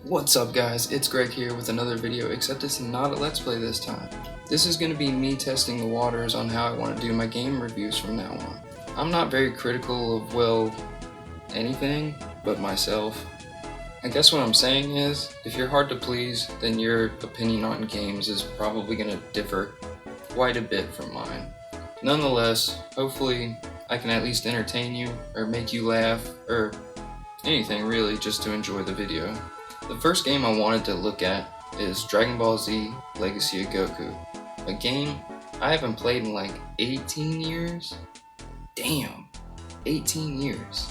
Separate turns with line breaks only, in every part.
What's up guys, it's Greg here with another video, except it's not a Let's Play this time. This is going to be me testing the waters on how I want to do my game reviews from now on. I'm not very critical of, well, anything but myself. I guess what I'm saying is, if you're hard to please, then your opinion on games is probably going to differ quite a bit from mine. Nonetheless, hopefully I can at least entertain you, or make you laugh, or anything really, just to enjoy the video. The first game I wanted to look at is Dragon Ball Z Legacy of Goku. A game I haven't played in like 18 years? Damn, 18 years.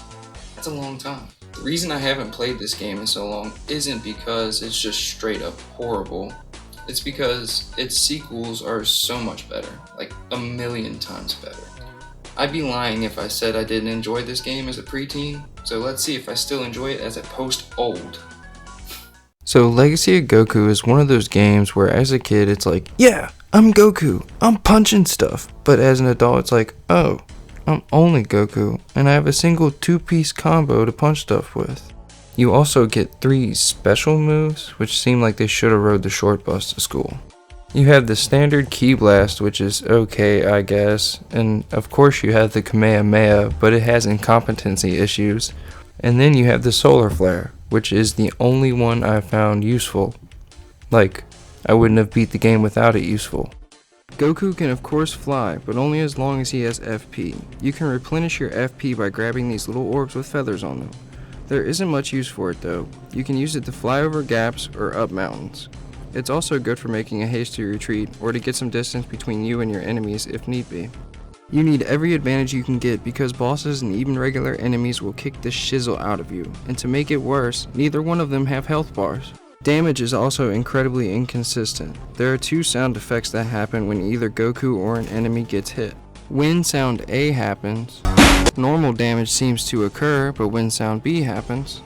That's a long time. The reason I haven't played this game in so long isn't because it's just straight up horrible. It's because its sequels are so much better, like a million times better. I'd be lying if I said I didn't enjoy this game as a preteen, so let's see if I still enjoy it as a post-old. So Legacy of Goku is one of those games where as a kid it's like, yeah, I'm Goku, I'm punching stuff. But as an adult it's like, oh, I'm only Goku, and I have a single two-piece combo to punch stuff with. You also get 3 special moves, which seem like they should have rode the short bus to school. You have the standard Ki Blast, which is okay, I guess, and of course you have the Kamehameha, but it has incompetency issues. And then you have the Solar Flare, which is the only one I found useful. Like, I wouldn't have beat the game without it useful. Goku can of course fly, but only as long as he has FP. You can replenish your FP by grabbing these little orbs with feathers on them. There isn't much use for it though. You can use it to fly over gaps or up mountains. It's also good for making a hasty retreat, or to get some distance between you and your enemies if need be. You need every advantage you can get because bosses and even regular enemies will kick the shizzle out of you, and to make it worse, neither one of them have health bars. Damage is also incredibly inconsistent. There are 2 sound effects that happen when either Goku or an enemy gets hit. When sound A happens, normal damage seems to occur, but when sound B happens,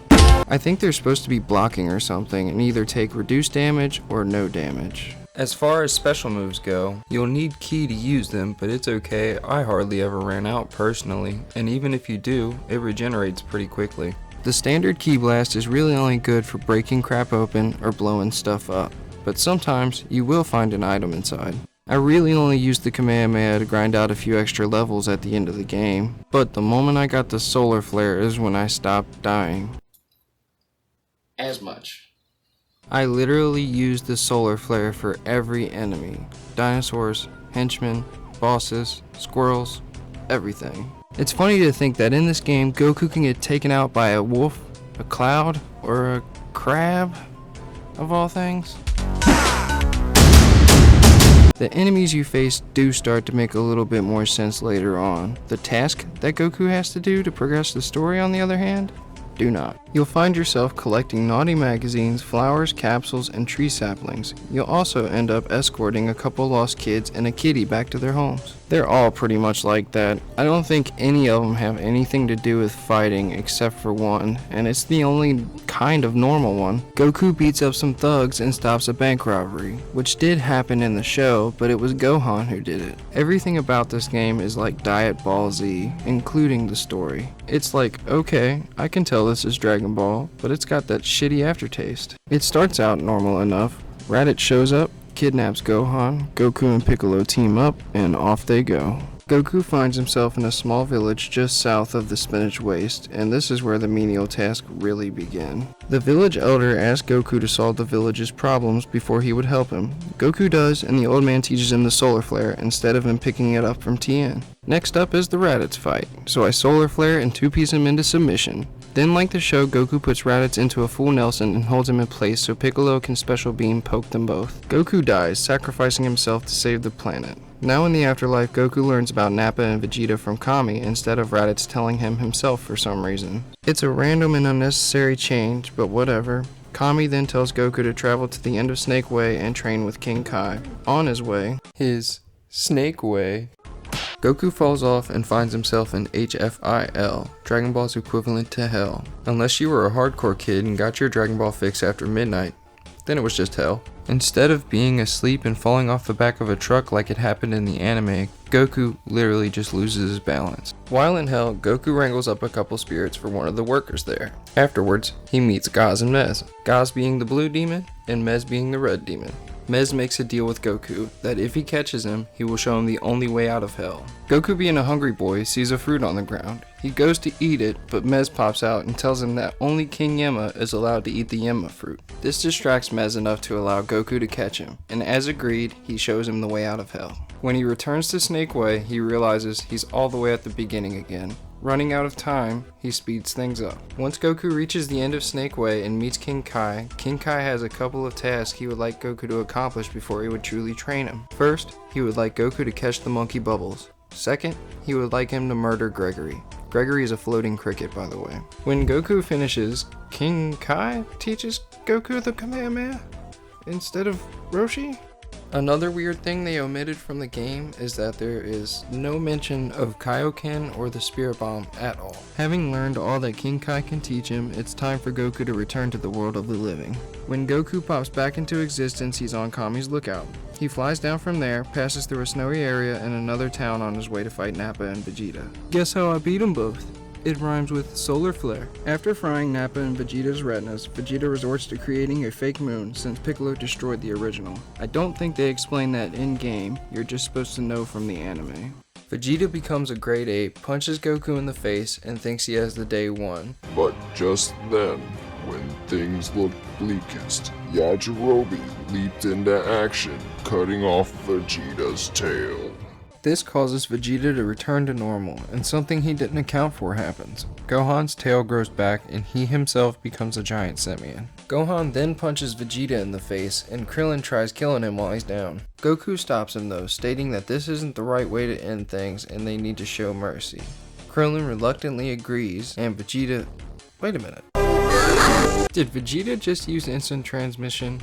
I think they're supposed to be blocking or something and either take reduced damage or no damage. As far as special moves go, you'll need Ki to use them, but it's okay, I hardly ever ran out personally, and even if you do, it regenerates pretty quickly. The standard Ki Blast is really only good for breaking crap open or blowing stuff up, but sometimes you will find an item inside. I really only used the Kamehameha to grind out a few extra levels at the end of the game, but the moment I got the Solar Flare is when I stopped dying. As much. I literally used the Solar Flare for every enemy. Dinosaurs, henchmen, bosses, squirrels, everything. It's funny to think that in this game, Goku can get taken out by a wolf, a cloud, or a crab, of all things. The enemies you face do start to make a little bit more sense later on. The task that Goku has to do to progress the story, on the other hand, do not. You'll find yourself collecting naughty magazines, flowers, capsules, and tree saplings. You'll also end up escorting a couple lost kids and a kitty back to their homes. They're all pretty much like that. I don't think any of them have anything to do with fighting except for one, and it's the only kind of normal one. Goku beats up some thugs and stops a bank robbery, which did happen in the show, but it was Gohan who did it. Everything about this game is like Diet Ball Z, including the story. It's like, okay, I can tell this is Dragon Ball, but it's got that shitty aftertaste. It starts out normal enough. Raditz shows up, kidnaps Gohan, Goku and Piccolo team up, and off they go. Goku finds himself in a small village just south of the Spinach Waste, and this is where the menial tasks really begin. The village elder asks Goku to solve the village's problems before he would help him. Goku does, and the old man teaches him the Solar Flare instead of him picking it up from Tien. Next up is the Raditz fight, so I Solar Flare and 2-piece him into submission. Then, like the show, Goku puts Raditz into a full Nelson and holds him in place so Piccolo can special beam poke them both. Goku dies, sacrificing himself to save the planet. Now in the afterlife, Goku learns about Nappa and Vegeta from Kami instead of Raditz telling him himself for some reason. It's a random and unnecessary change, but whatever. Kami then tells Goku to travel to the end of Snake Way and train with King Kai. On his way, his Snake Way, Goku falls off and finds himself in HFIL, Dragon Ball's equivalent to Hell. Unless you were a hardcore kid and got your Dragon Ball fix after midnight, then it was just hell. Instead of being asleep and falling off the back of a truck like it happened in the anime, Goku literally just loses his balance. While in hell, Goku wrangles up a couple spirits for one of the workers there. Afterwards, he meets Gaz and Mez, Gaz being the blue demon and Mez being the red demon. Mez makes a deal with Goku that if he catches him, he will show him the only way out of hell. Goku, being a hungry boy, sees a fruit on the ground. He goes to eat it, but Mez pops out and tells him that only King Yemma is allowed to eat the Yemma fruit. This distracts Mez enough to allow Goku to catch him, and as agreed, he shows him the way out of hell. When he returns to Snake Way, he realizes he's all the way at the beginning again. Running out of time, he speeds things up. Once Goku reaches the end of Snake Way and meets King Kai has a couple of tasks he would like Goku to accomplish before he would truly train him. First, he would like Goku to catch the monkey Bubbles. Second, he would like him to murder Gregory. Gregory is a floating cricket, by the way. When Goku finishes, King Kai teaches Goku the Kamehameha instead of Roshi. Another weird thing they omitted from the game is that there is no mention of Kaioken or the Spirit Bomb at all. Having learned all that King Kai can teach him, it's time for Goku to return to the world of the living. When Goku pops back into existence, he's on Kami's lookout. He flies down from there, passes through a snowy area and another town on his way to fight Nappa and Vegeta. Guess how I beat them both? It rhymes with solar flare. After frying Nappa and Vegeta's retinas, Vegeta resorts to creating a fake moon since Piccolo destroyed the original. I don't think they explain that in-game, you're just supposed to know from the anime. Vegeta becomes a grade 8, punches Goku in the face, and thinks he has the day won.
But just then, when things looked bleakest, Yajirobe leaped into action, cutting off Vegeta's tail.
This causes Vegeta to return to normal, and something he didn't account for happens. Gohan's tail grows back, and he himself becomes a giant simian. Gohan then punches Vegeta in the face, and Krillin tries killing him while he's down. Goku stops him though, stating that this isn't the right way to end things, and they need to show mercy. Krillin reluctantly agrees, and Vegeta... Wait a minute. Did Vegeta just use instant transmission?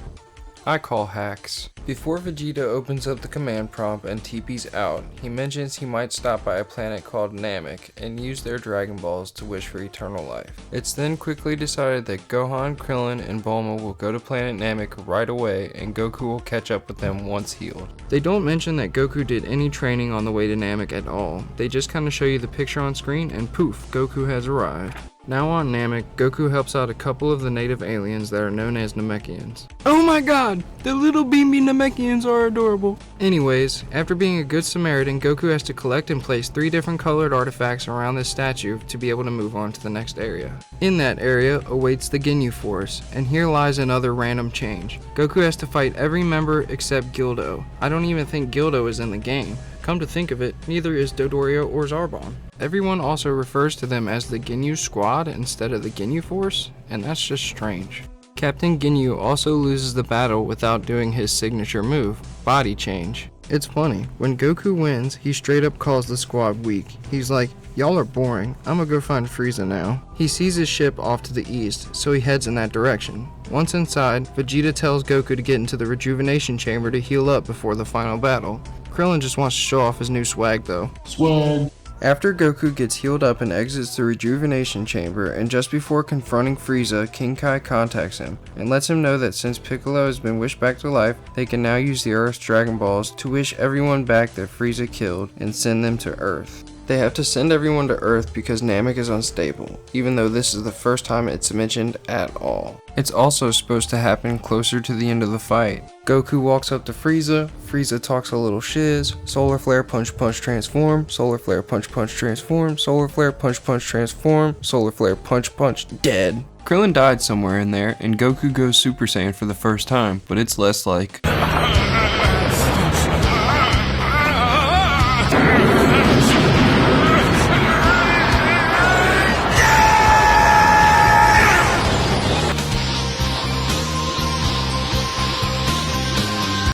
I call hacks. Before Vegeta opens up the command prompt and TP's out, he mentions he might stop by a planet called Namek and use their Dragon Balls to wish for eternal life. It's then quickly decided that Gohan, Krillin, and Bulma will go to planet Namek right away and Goku will catch up with them once healed. They don't mention that Goku did any training on the way to Namek at all. They just kinda show you the picture on screen and poof, Goku has arrived. Now on Namek, Goku helps out a couple of the native aliens that are known as Namekians. Oh my god! The little beamy Namekians are adorable! Anyways, after being a good Samaritan, Goku has to collect and place 3 different colored artifacts around this statue to be able to move on to the next area. In that area awaits the Ginyu Force, and here lies another random change. Goku has to fight every member except Gildo. I don't even think Gildo is in the game. Come to think of it, neither is Dodoria or Zarbon. Everyone also refers to them as the Ginyu Squad instead of the Ginyu Force, and that's just strange. Captain Ginyu also loses the battle without doing his signature move, Body Change. It's funny, when Goku wins, he straight up calls the squad weak. He's like, y'all are boring, I'ma go find Frieza now. He sees his ship off to the east, so he heads in that direction. Once inside, Vegeta tells Goku to get into the rejuvenation chamber to heal up before the final battle. Krillin just wants to show off his new swag though.
Swag!
After Goku gets healed up and exits the rejuvenation chamber, and just before confronting Frieza, King Kai contacts him, and lets him know that since Piccolo has been wished back to life, they can now use the Earth's Dragon Balls to wish everyone back that Frieza killed, and send them to Earth. They have to send everyone to Earth because Namek is unstable, even though this is the first time it's mentioned at all. It's also supposed to happen closer to the end of the fight. Goku walks up to Frieza, Frieza talks a little shiz, solar flare punch punch transform, solar flare punch punch transform, solar flare punch punch transform, solar flare punch punch, dead. Krillin died somewhere in there, and Goku goes Super Saiyan for the first time, but it's less like...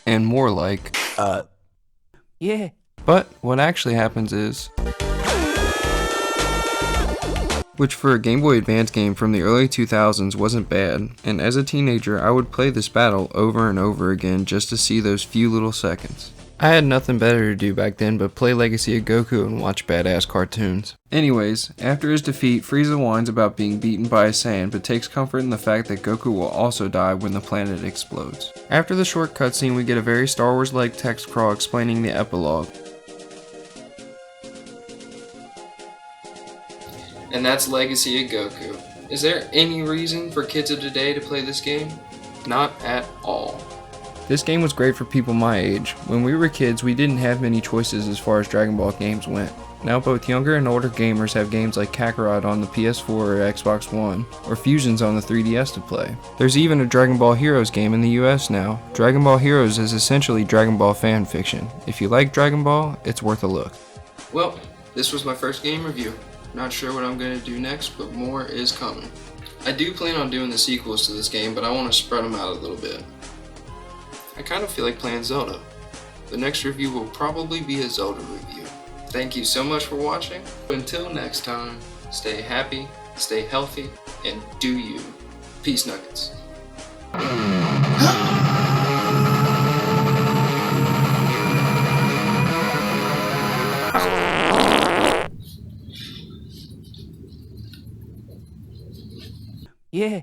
and more like,
yeah.
But what actually happens is, which for a Game Boy Advance game from the early 2000s wasn't bad, and as a teenager I would play this battle over and over again just to see those few little seconds. I had nothing better to do back then but play Legacy of Goku and watch badass cartoons. Anyways, after his defeat, Frieza whines about being beaten by a Saiyan but takes comfort in the fact that Goku will also die when the planet explodes. After the short cutscene, we get a very Star Wars-like text crawl explaining the epilogue. And that's Legacy of Goku. Is there any reason for kids of today to play this game? Not at all. This game was great for people my age. When we were kids, we didn't have many choices as far as Dragon Ball games went. Now both younger and older gamers have games like Kakarot on the PS4 or Xbox One, or Fusions on the 3DS to play. There's even a Dragon Ball Heroes game in the US now. Dragon Ball Heroes is essentially Dragon Ball fan fiction. If you like Dragon Ball, it's worth a look. Well, this was my first game review. Not sure what I'm going to do next, but more is coming. I do plan on doing the sequels to this game, but I want to spread them out a little bit. I kind of feel like playing Zelda. The next review will probably be a Zelda review. Thank you so much for watching. Until next time, stay happy, stay healthy, and do you. Peace nuggets.
Yeah.